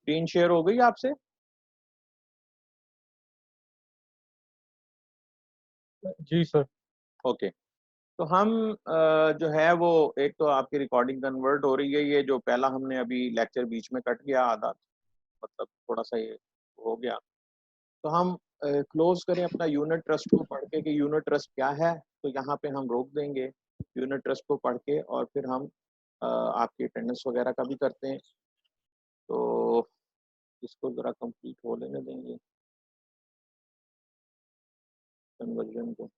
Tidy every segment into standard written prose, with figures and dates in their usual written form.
Screen share हो गई आपसे? जी सर। ओके, तो हम जो है वो एक तो आपकी रिकॉर्डिंग कन्वर्ट हो रही है, ये जो पहला हमने अभी लेक्चर बीच में कट गया आधा, मतलब थोड़ा सा ये हो गया, तो हम क्लोज करें अपना यूनिट ट्रस्ट को पढ़ के कि यूनिट ट्रस्ट क्या है, तो यहाँ पे हम रोक देंगे यूनिट ट्रस्ट को पढ़ के, और फिर हम आपकी अटेंडेंस वगैरह का भी करते हैं, तो इसको ज़रा कंप्लीट हो लेने देंगे कन्वर्जन को।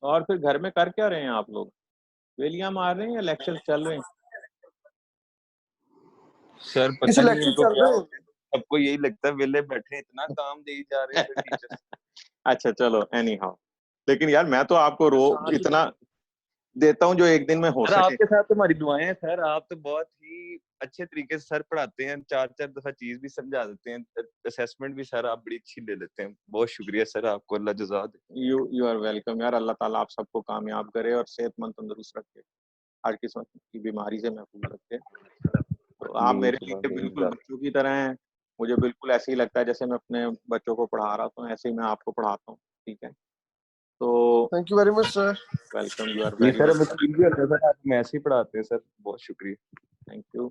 और फिर घर में कर क्या रहे हैं आप लोग? वेलियां मार रहे हैं या लेक्चर चल रहे हैं? सर इस पता नहीं लेक्चर इनको चल क्या रहे होता है, सबको यही लगता है वेले बैठे इतना काम दे ही जा रहे हैं टीचर्स। अच्छा चलो, एनी हाउ, लेकिन यार मैं तो आपको साथ इतना देता हूँ जो एक दिन में हो सर सके। आपके साथ तुम्हारी दुआएं हैं सर, आप तो बहुत ही अच्छे तरीके से सर पढ़ाते हैं, 4-4 दफा चीज भी समझा देते हैं, असेसमेंट भी सर आप बड़ी अच्छी ले लेते हैं। बहुत शुक्रिया सर, आपको अल्लाह जज़ा दे। यू आर वेलकम यार, अल्लाह ताला आप सबको कामयाब करे और सेहतमंद तंदुरुस्त रखे, हर किस्म की बीमारी से महफूज रखे। तो आप मेरे लिए बिल्कुल बच्चों की तरह हैं, मुझे बिल्कुल ऐसे ही लगता है जैसे मैं अपने बच्चों को पढ़ा रहा हूँ, ऐसे ही मैं आपको पढ़ाता हूँ, ठीक है? तो thank you very much sir. Welcome, you R G very sir, हमें वेलकम, फील भी होता है सर, आप हमें ऐसे ही पढ़ाते हैं सर, बहुत शुक्रिया। Thank you.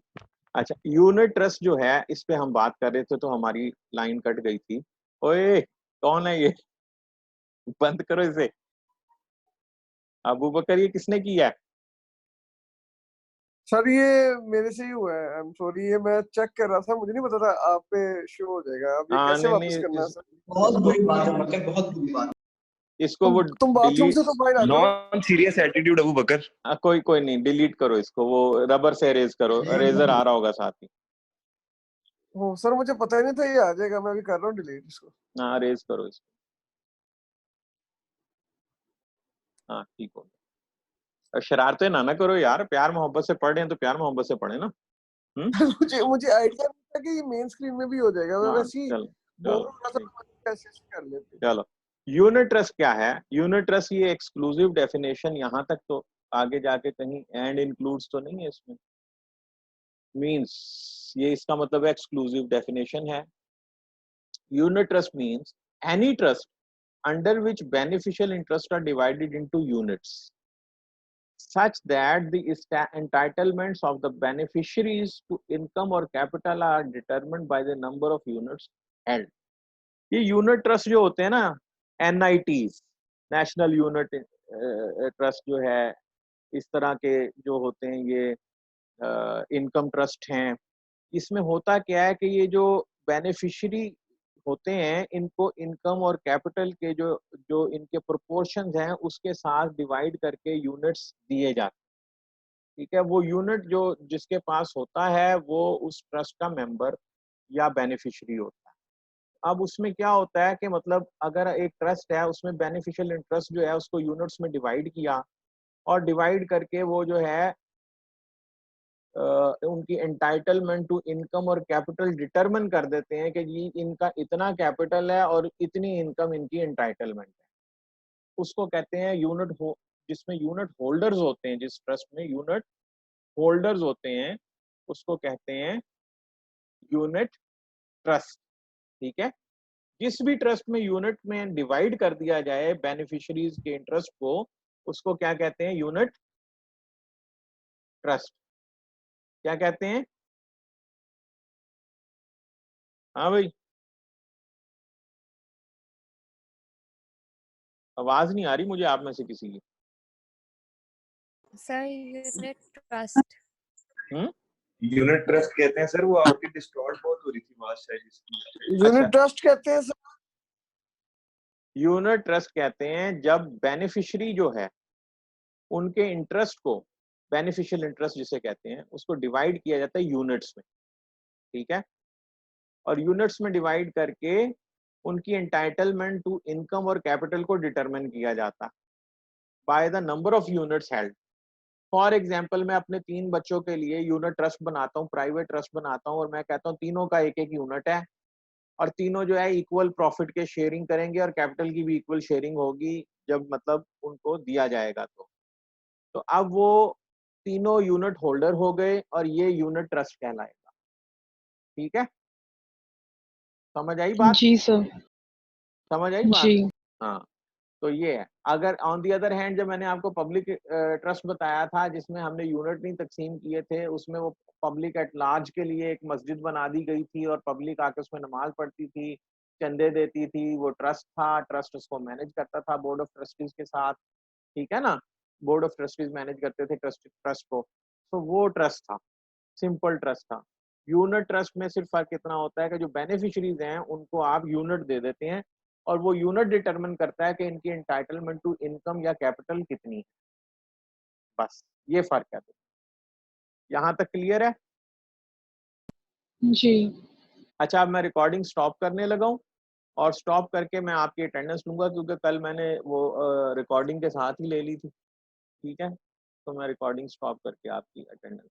अच्छा, यूनिट ट्रस्ट जो है इस पे हम बात कर रहे थे, तो हमारी लाइन कट गई थी। ओए कौन है ये? बंद करो इसे। अबू बकर, ये किसने किया है? सर ये मेरे से ही हुआ है, आई एम सॉरी, ये मैं चेक कर रहा था, मुझे नहीं पता था आप पे शो हो जाएगा। अब ये हाँ कैसे नहीं वापस नहीं, करना है सर? बहुत इसको बुरी बात है मक्कर, बहुत बुरी बात। इसको वो तुम बाथरूम डिलीट, से तो बाहर आ जाओ। नॉन सीरियस एटीट्यूड अबू बकर। कोई नहीं, डिलीट करो इसको, वो रबर से अरेज करो, अरेजर आ रहा होगा साथ ही। हो सर, मुझे पता ही नहीं था ये आ जाएगा, मैं अभी कर रहा हूँ डिलीट इसको। हाँ अरेज करो इसको, हाँ ठीक हो गया। शरारतें ना करो यार, प्यार मोहब्बत से पढ़ रहे हैं तो प्यार मोहब्बत से पढ़े ना। मुझे मुझे आइडिया नहीं था कि ये मेन स्क्रीन में भी हो जाएगा, मैं हाँ वैसे ही चलो बोल चलो रहा था, ठीक, कैसे कर लेते। चलो। यूनिट ट्रस्ट क्या है? यूनिट ट्रस्ट ये एक्सक्लूसिव डेफिनेशन, यहाँ तक तो आगे जाके कहीं एंड इंक्लूड्स तो नहीं है इसमें, मींस ये इसका मतलब एक्सक्लूसिव डेफिनेशन है। Unit trust means any trust under which beneficial interests are divided into units such that the entitlements of the beneficiaries to income or capital are determined by the number of units held। ये unit trust जो होते हैं ना, NITs, national unit trust जो है, इस तरह के जो होते हैं ये इनकम ट्रस्ट हैं, इसमें होता क्या है कि ये जो बेनिफिशियरी होते हैं इनको इनकम और कैपिटल के जो जो इनके प्रोपोर्शंस हैं उसके साथ डिवाइड करके यूनिट्स दिए जाते हैं, ठीक है? वो यूनिट जो जिसके पास होता है वो उस ट्रस्ट का मेंबर या बेनिफिशियरी होता है। अब उसमें क्या होता है कि मतलब अगर एक ट्रस्ट है उसमें बेनिफिशियल इंटरेस्ट जो है उसको यूनिट्स में डिवाइड किया, और डिवाइड करके वो जो है उनकी एंटाइटलमेंट टू इनकम और कैपिटल डिटरमिन कर देते हैं कि जी इनका इतना कैपिटल है और इतनी इनकम इनकी एंटाइटलमेंट है, उसको कहते हैं यूनिट हो, जिसमें यूनिट होल्डर्स होते हैं, जिस ट्रस्ट में यूनिट होल्डर्स होते हैं उसको कहते हैं यूनिट ट्रस्ट, ठीक है? जिस भी ट्रस्ट में यूनिट में डिवाइड कर दिया जाए बेनिफिशियरीज के इंटरेस्ट को, उसको क्या कहते हैं? Unit trust. क्या कहते हैं? हाँ भाई, आवाज नहीं आ रही मुझे आप में से किसी की। Sir unit trust. Unit trust कहते हैं सर, वो आपकी डिस्टॉर्ट बहुत हो रही थी बात शायद इसकी। यूनिट ट्रस्ट कहते हैं सर। यूनिट ट्रस्ट कहते हैं जब बेनिफिशियरी जो है उनके इंटरेस्ट को, बेनिफिशियल इंटरेस्ट जिसे कहते हैं, उसको डिवाइड किया जाता है यूनिट्स में, ठीक है? और यूनिट्स में डिवाइड करके उनकी एंटाइटलमेंट टू इनकम और कैपिटल को डिटरमिन किया जाता by the number of units held. For example, मैं अपने 3 बच्चों के लिए यूनिट ट्रस्ट बनाता हूँ, प्राइवेट ट्रस्ट बनाता हूँ, और मैं कहता हूँ तीनों का एक एक यूनिट है, और तीनों जो है इक्वल प्रॉफिट के शेयरिंग करेंगे और कैपिटल की भी इक्वल शेयरिंग होगी जब मतलब उनको दिया जाएगा। तो अब वो तीनों यूनिट होल्डर हो गए और ये यूनिट ट्रस्ट कहलाएगा। ठीक है, समझ आई बात? जी सर। समझ आई बात? जी हाँ, तो ये है। अगर ऑन दी अदर हैंड जब मैंने आपको पब्लिक ट्रस्ट बताया था जिसमें हमने यूनिट नहीं तकसीम किए थे, उसमें वो पब्लिक एट लार्ज के लिए एक मस्जिद बना दी गई थी और पब्लिक आके उसमें नमाज पढ़ती थी, चंदे देती थी, वो ट्रस्ट था, ट्रस्ट उसको मैनेज करता था बोर्ड ऑफ ट्रस्टीज के साथ। ठीक है ना, बोर्ड ऑफ ट्रस्टीज मैनेज करते थे ट्रस्ट को, तो वो ट्रस्ट था, सिंपल ट्रस्ट था। यूनिट ट्रस्ट में सिर्फ फर्क इतना होता है कि जो बेनिफिशरीज हैं उनको आप यूनिट दे देते हैं और वो यूनिट डिटरमिन करता है कि इनकी एंटाइटलमेंट टू इनकम या कैपिटल कितनी है, बस ये फर्क है। यहाँ तक क्लियर है? जी अच्छा, अब मैं रिकॉर्डिंग स्टॉप करने लगा हूँ और स्टॉप करके मैं आपकी अटेंडेंस लूंगा क्योंकि कल मैंने वो रिकॉर्डिंग के साथ ही ले ली थी। ठीक है, तो मैं रिकॉर्डिंग स्टॉप करके आपकी अटेंडेंस